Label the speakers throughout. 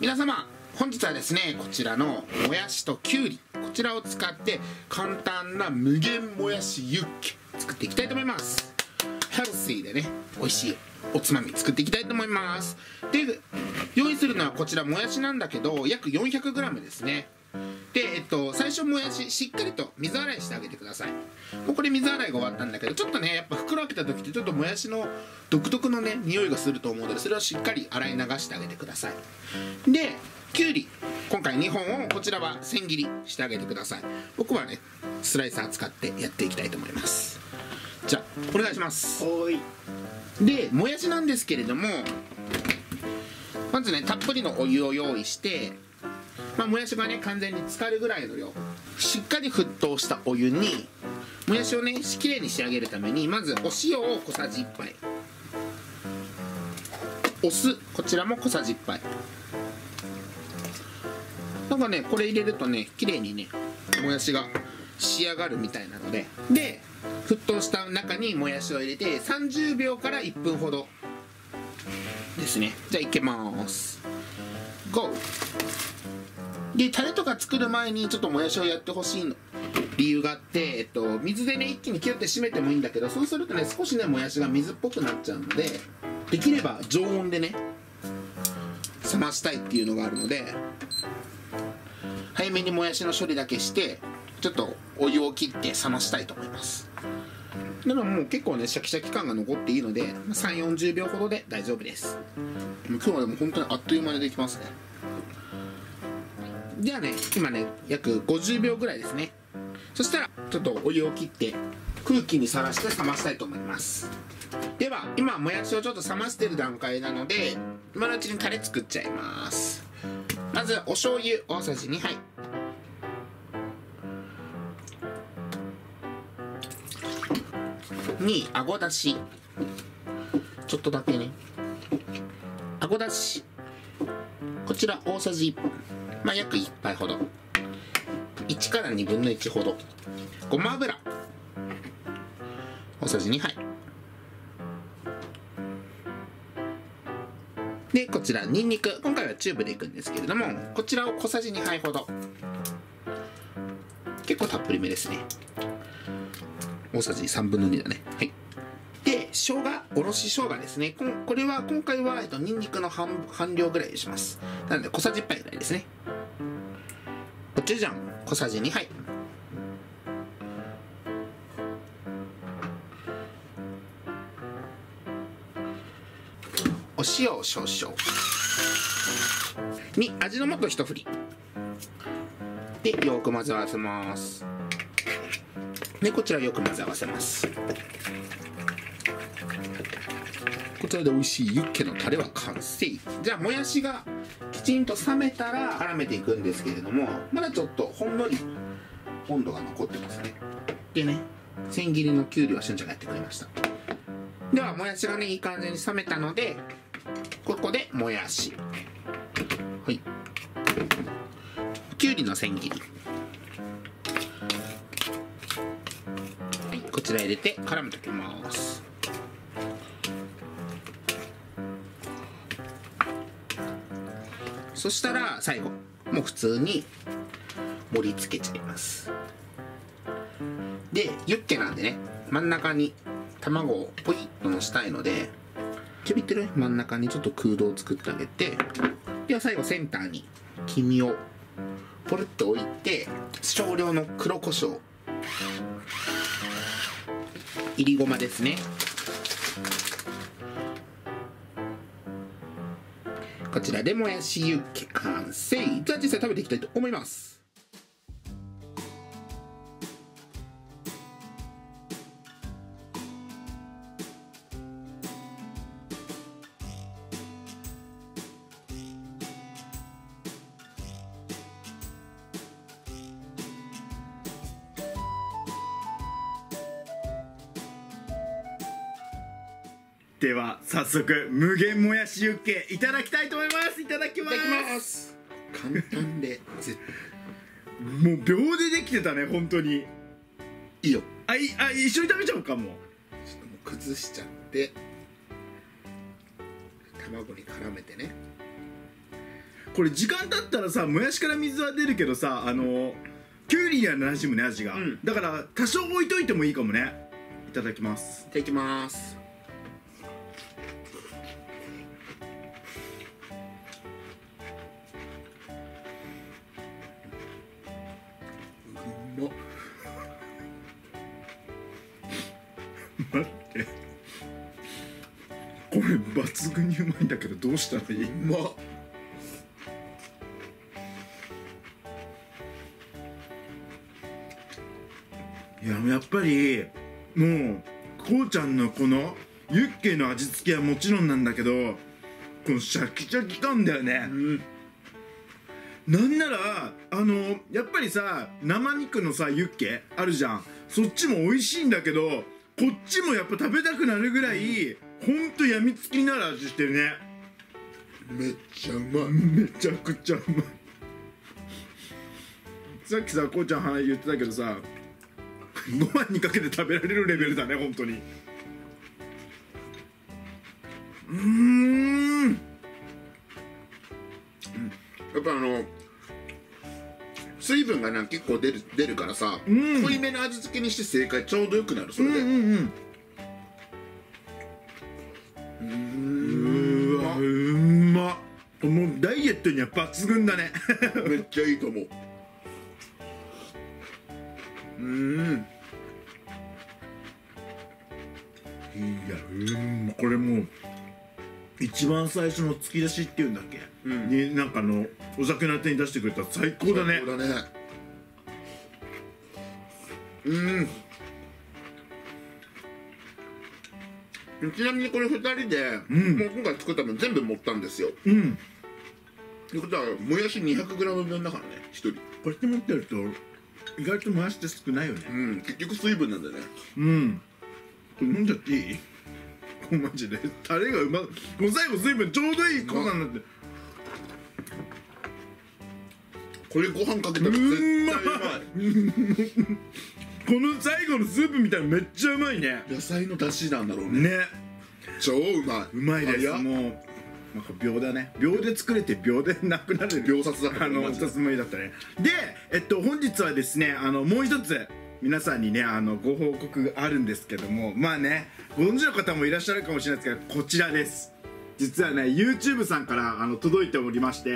Speaker 1: 皆様本日はですね、こちらのもやしときゅうり、こちらを使って簡単な無限もやしユッケ作っていきたいと思います。ヘルシーでね、美味しいおつまみ作っていきたいと思います。で、用意するのはこちらもやしなんだけど、約 400g ですね。で、最初もやししっかりと水洗いしてあげてください。もうこれ水洗いが終わったんだけど、ちょっとねやっぱ袋開けた時ってちょっともやしの独特のね匂いがすると思うので、それをしっかり洗い流してあげてください。で、きゅうり今回2本をこちらは千切りしてあげてください。僕はねスライサー使ってやっていきたいと思います。じゃあお願いします。
Speaker 2: おい。
Speaker 1: で、もやしなんですけれども、まずねたっぷりのお湯を用意して、もやしがね完全に浸かるぐらいの量、しっかり沸騰したお湯にもやしをねきれいに仕上げるために、まずお塩を小さじ1杯、お酢こちらも小さじ1杯。なんかねこれ入れるとねきれいにねもやしが仕上がるみたいなので、沸騰した中にもやしを入れて30秒から1分ほどですね。じゃあいけます。ゴー。で、タレとか作る前にちょっともやしをやってほしいの理由があって、水でね一気にキュッて締めてもいいんだけど、そうするとね少しねもやしが水っぽくなっちゃうので、できれば常温でね冷ましたいっていうのがあるので、早めにもやしの処理だけしてちょっとお湯を切って冷ましたいと思います。なのでもう結構ねシャキシャキ感が残っていいので、3、40秒ほどで大丈夫です。今日はでも本当にあっという間にできますね。じゃあね今ね約50秒ぐらいですね。そしたらちょっとお湯を切って空気にさらして冷ましたいと思います。では今もやしをちょっと冷ましてる段階なので、今のうちにタレ作っちゃいます。まずお醤油大さじ2杯、にあごだしちょっとだけね、あごだしこちら大さじ1、約1杯ほど、1から2分の1ほど、ごま油大さじ2杯で、こちらにんにく、今回はチューブでいくんですけれども、こちらを小さじ2杯ほど、結構たっぷりめですね。大さじ3分の2だね。はい。で、生姜、おろし生姜ですね。これは今回はにんにくの半量ぐらいにします。なので小さじ1杯ぐらいですね。コチュジャン小さじ2杯、お塩少々に味の素1振りで、よく混ぜ合わせます。で、こちらよく混ぜ合わせます。こちらで美味しいユッケのタレは完成。じゃあもやしがきちんと冷めたら絡めていくんですけれども、まだちょっとほんのり温度が残ってますね。でね、千切りのきゅうりはしゅんちゃんがやってくれました。ではもやしがねいい感じに冷めたので、ここでもやし、はい、きゅうりの千切り、はい、こちら入れて絡めておきます。そしたら最後もう普通に盛り付けちゃいます。で、ユッケなんでね真ん中に卵をポイッとのしたいので、ちょびってる真ん中にちょっと空洞を作ってあげて、では最後センターに黄身をポルッと置いて、少量の黒胡椒、いりごまですね、こちらでもやしユッケ完成。じゃあ実際食べていきたいと思います。
Speaker 2: では早速無限もやしユッケいただきたいと思います。いただきます。
Speaker 1: いただきます。簡単で
Speaker 2: もう秒でできてたね、本当に。
Speaker 1: いいよ。
Speaker 2: 一緒に食べちゃおうか。もう
Speaker 1: ちょっともう崩しちゃって卵に絡めてね。
Speaker 2: これ時間経ったらさもやしから水は出るけどさきゅうりには馴染むね味が、だから多少置いといてもいいかもね。いただきます。
Speaker 1: いただきます。うまっ。
Speaker 2: 待ってこれ抜群にうまいんだけどどうしたらいい？
Speaker 1: うまっ。
Speaker 2: いややっぱりもうこうちゃんのこのユッケの味付けはもちろんなんだけどこのシャキシャキ感だよね、なんならやっぱりさ生肉のさユッケあるじゃん、そっちも美味しいんだけどこっちもやっぱ食べたくなるぐらいほんとやみつきになる味してるね。
Speaker 1: めっちゃうまい。
Speaker 2: めちゃくちゃうまい。さっきさこうちゃん言ってたけどさご飯にかけて食べられるレベルだね本当に。
Speaker 1: やっぱ水分が結構出るからさ、濃いめの味付けにして正解ちょうどよくなる。それで
Speaker 2: うわうまっ。もうダイエットには抜群だね
Speaker 1: めっちゃいいと思う。
Speaker 2: いやこれもう一番最初の突き出しっていうんだっけ、になんかお酒のあてに出してくれたら最高だね。
Speaker 1: 最高だね。ちなみにこれ2人で、もう今回作った分全部持ったんですよ。ということはもやし 200g 分だからね1人。
Speaker 2: こうやって持ってると意外ともやしって少ないよね。
Speaker 1: 結局水分なんだよね。
Speaker 2: これ飲んじゃっていい？マジでタレがうまい。もう最後水分ちょうどいい濃さになって、
Speaker 1: これご飯かけたら絶対うまい。
Speaker 2: この最後のスープみたいなめっちゃうまいね。
Speaker 1: 野菜の出汁なんだろうね。超うまい。
Speaker 2: うまいです。もうなんか秒だね。秒で作れて秒でなくなる
Speaker 1: 秒殺だった。
Speaker 2: 2つ目だったね。で本日はですねもう一つ皆さんにねご報告があるんですけども、まあねご存知の方もいらっしゃるかもしれないですけど、こちらです。実はね YouTube さんから届いておりまして、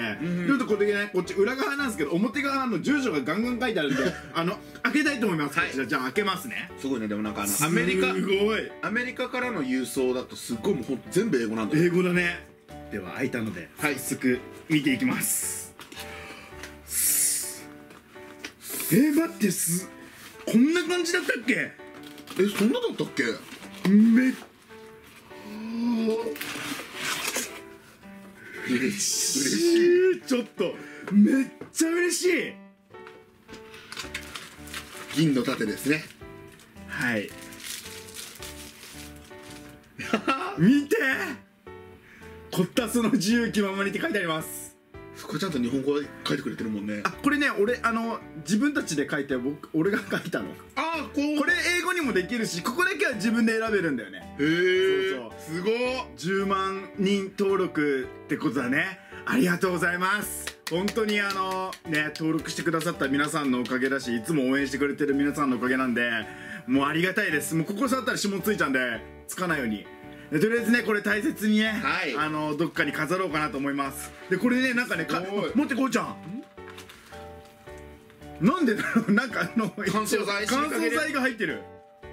Speaker 2: ちょっとこれねこっち裏側なんですけど表側の住所がガンガン書いてあるんで開けたいと思います。こちらじゃあ開けますね。
Speaker 1: すごいね。でもなんか
Speaker 2: すごい
Speaker 1: アメリカからの郵送だとすっごいもうほんと全部英語なんだよ。
Speaker 2: 英語だね。では開いたので早速見ていきます。待ってこんな感じだったっけ？
Speaker 1: そんなだったっけ？嬉しい。
Speaker 2: ちょっとめっちゃ嬉しい。
Speaker 1: 銀の盾ですね。
Speaker 2: はい見てこったその自由気ままにって書いてあります。
Speaker 1: これちゃんと日本語で書いてくれてるもんね。
Speaker 2: これね俺自分たちで書いて俺が書いたの。これ英語にもできるしここだけは自分で選べるんだよね。
Speaker 1: へえ、すごい。
Speaker 2: 10万人登録ってことだね。ありがとうございます。本当に登録してくださった皆さんのおかげだし、いつも応援してくれてる皆さんのおかげなんでもうありがたいです。もうここ触ったら指紋ついちゃうんでつかないように。とりあえずねこれ大切にね、どっかに飾ろうかなと思います。でこれねなんかね持ってこうちゃんなんでだろう、なんか
Speaker 1: 乾燥
Speaker 2: 剤が入ってる。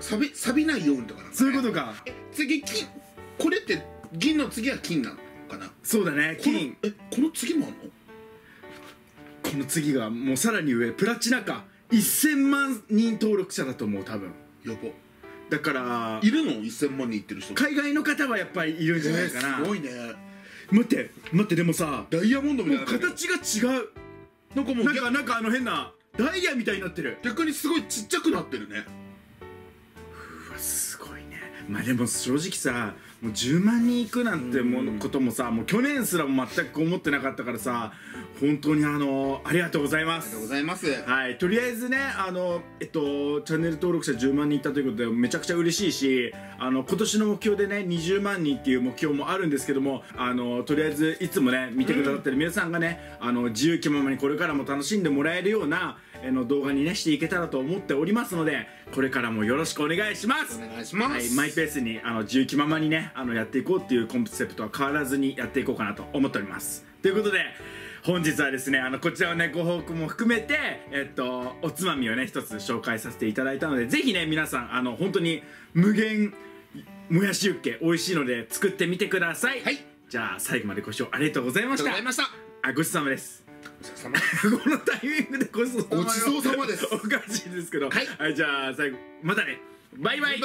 Speaker 1: 錆びないようにとか。
Speaker 2: そういうことか。
Speaker 1: 次これって銀の次は金なのかな。
Speaker 2: そうだね、金。
Speaker 1: この次もあんの？
Speaker 2: この次がもうさらに上、プラチナか。1000万人登録者だと思う多分。
Speaker 1: やば。
Speaker 2: だから
Speaker 1: いるの1000万人いってる人。
Speaker 2: 海外の方はやっぱりいるんじゃないかな。
Speaker 1: すごいね。
Speaker 2: 待ってでもさ
Speaker 1: ダイヤモンドみたいな
Speaker 2: 形が違う。なんかもうなんか変なダイヤみたいになってる。
Speaker 1: 逆にすごいちっちゃくなってるね。
Speaker 2: うわすごいね。まあでも正直さもう10万人いくなんてこともさ、もう去年すらも全く思ってなかったからさ、本当にありがとうございます。
Speaker 1: ありがとうございます。
Speaker 2: はい、とりあえずねチャンネル登録者10万人いったということでめちゃくちゃ嬉しいし、今年の目標でね20万人っていう目標もあるんですけども、とりあえずいつもね見てくださってる皆さんがね、自由気ままにこれからも楽しんでもらえるような動画にねしていけたらと思っておりますので、これからもよろしくお願いします。
Speaker 1: お願いします。
Speaker 2: はい、マイペースに自由気ままにねやっていこうっていうコンセプトは変わらずにやっていこうかなと思っております。ということで本日はですねこちらをねご報告も含めておつまみをね一つ紹介させていただいたので、ぜひね皆さん本当に無限もやしユッケ美味しいので作ってみてください。
Speaker 1: はい、
Speaker 2: じゃあ最後までご視聴ありがとうございました。ごちそうさまです。このタイミングでごちそうさまです。おかしいですけど、はい、じゃあ最後またね、バイバイ。